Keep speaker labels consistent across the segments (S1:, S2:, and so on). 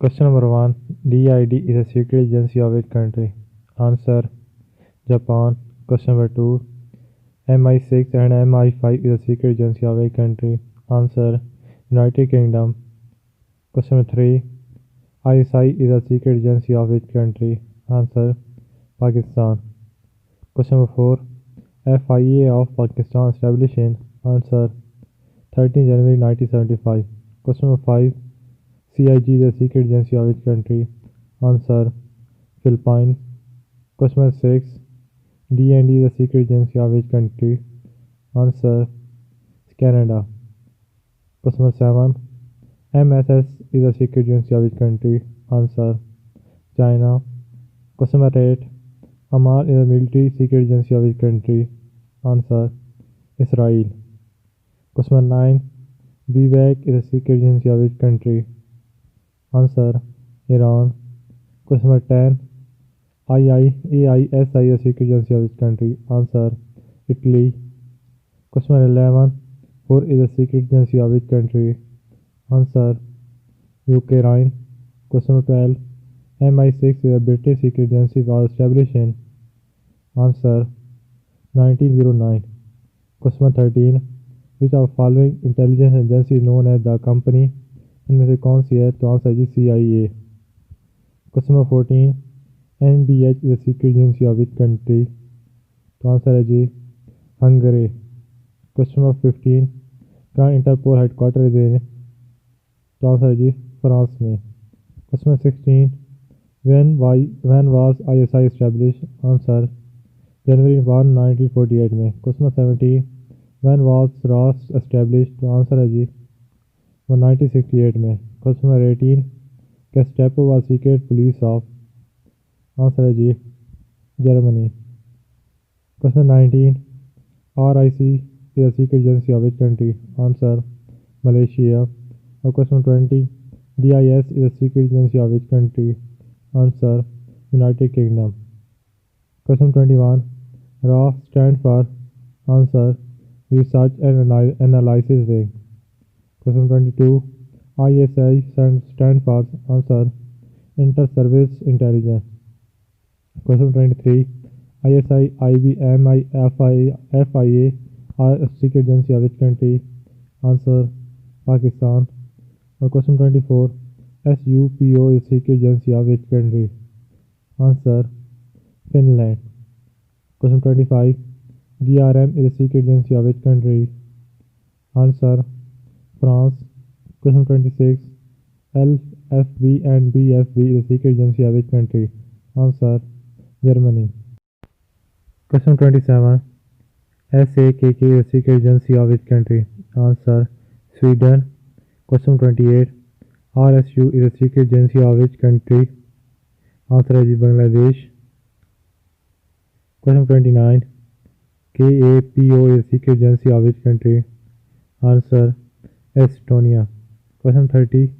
S1: Question number 1. DID is a secret agency of which country? Answer: Japan. Question number 2. MI6 and MI5 is a secret agency of which country? Answer: United Kingdom. Question number 3. ISI is a secret agency of which country? Answer: Pakistan. Question number 4. FIA of Pakistan established in? Answer: 13 January 1975. Question number 5. CIG is a secret agency of which country? Answer: Philippines. Question number 6. D&D is a secret agency of which country? Answer: Canada. Question number 7. MSS is a secret agency of which country? Answer: China. Question number 8. Amal is a military secret agency of which country? Answer: Israel. Question number 9. BVAC is a secret agency of which country? Answer: Iran. Question number 10. AISI is a secret agency of which country? Answer: Italy. Question number 11. HUR is a secret agency of which country? Answer: Ukraine. Question number 12. MI6 is a British secret agency was established in? Answer: 1909. Question number 13. Which of the following intelligence agency is known as the company? इनमें से कौन सी है? तो answer है जी CIA. Question number 14. NBH is a secret agency of which country? तो answer है जी Hungary. Question number 15. कहाँ interpole headquarter is in? तो आंसर है जी फ्रांस में. Question number 16. When was ISI established? Answer: January 1, 1948 में. Question number 17. When was RAS established? तो answer है जी 1968 में. Question number 18. Gestapo was secret police of? Answer है जी Germany. Question number 19. RIC is a secret agency of which country? Answer: Malaysia. और question number 20. DIS is a secret agency of which country? Answer: United Kingdom. Question number 21. RAF stand for? Answer: Research and Analysis Wing. Question number 22. ISI stand for? Answer: Inter-Service Intelligence. Question number 23. ISI, IBM, FIA are a secret agency of which country? Answer: Pakistan. और question 24. SUPO is secret agency of which country? Answer: Finland. Question 25. DRM is a secret agency of which country? Answer: France. Question 26. LFB and BFB is a secret agency of which country? Answer: Germany. Question 27. SAKK is a secret agency of which country? Answer: Sweden. Question 28. RSU is a secret agency of which country? Answer है जी Bangladesh. Question 29. KAPO is a secret agency of which country? Answer: Estonia. Question 30.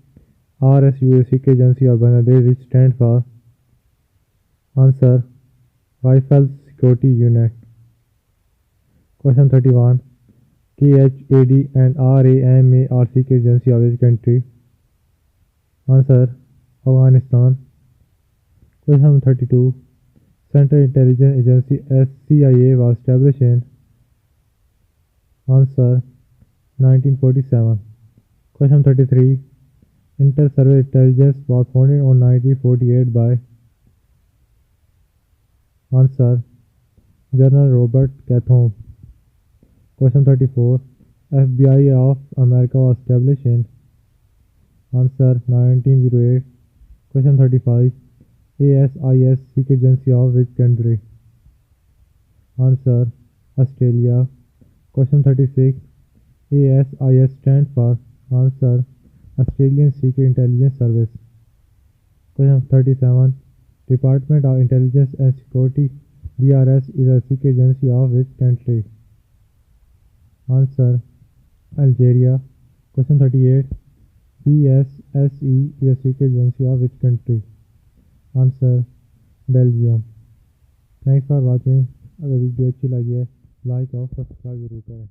S1: RSU is a secret agency of Bangladesh which stand for? Answer: Rifles Security Unit. Question 31. KHAD and RAMA are secret agency of which country? Answer: Afghanistan. Question 32. Central Intelligence Agency CIA was established in? Answer: 1947. Question 33. Inter-Service Intelligence was founded on 1948 by? Answer: General Robert Chatham. Question 34. FBI of America was established in? Answer: 1908. Question 35. ASIS secret agency of which country? Answer: Australia. Question 36. ASIS stand for? Answer: Australian Secret Intelligence Service. Question 37. Department of Intelligence and Security DRS is a secret agency of which country? Answer: Algeria. Question 38. PSSE is a secret agency of which country? Answer: Belgium. Thanks for watching. अगर video अच्छी लगी है like और subscribe जरूर करें.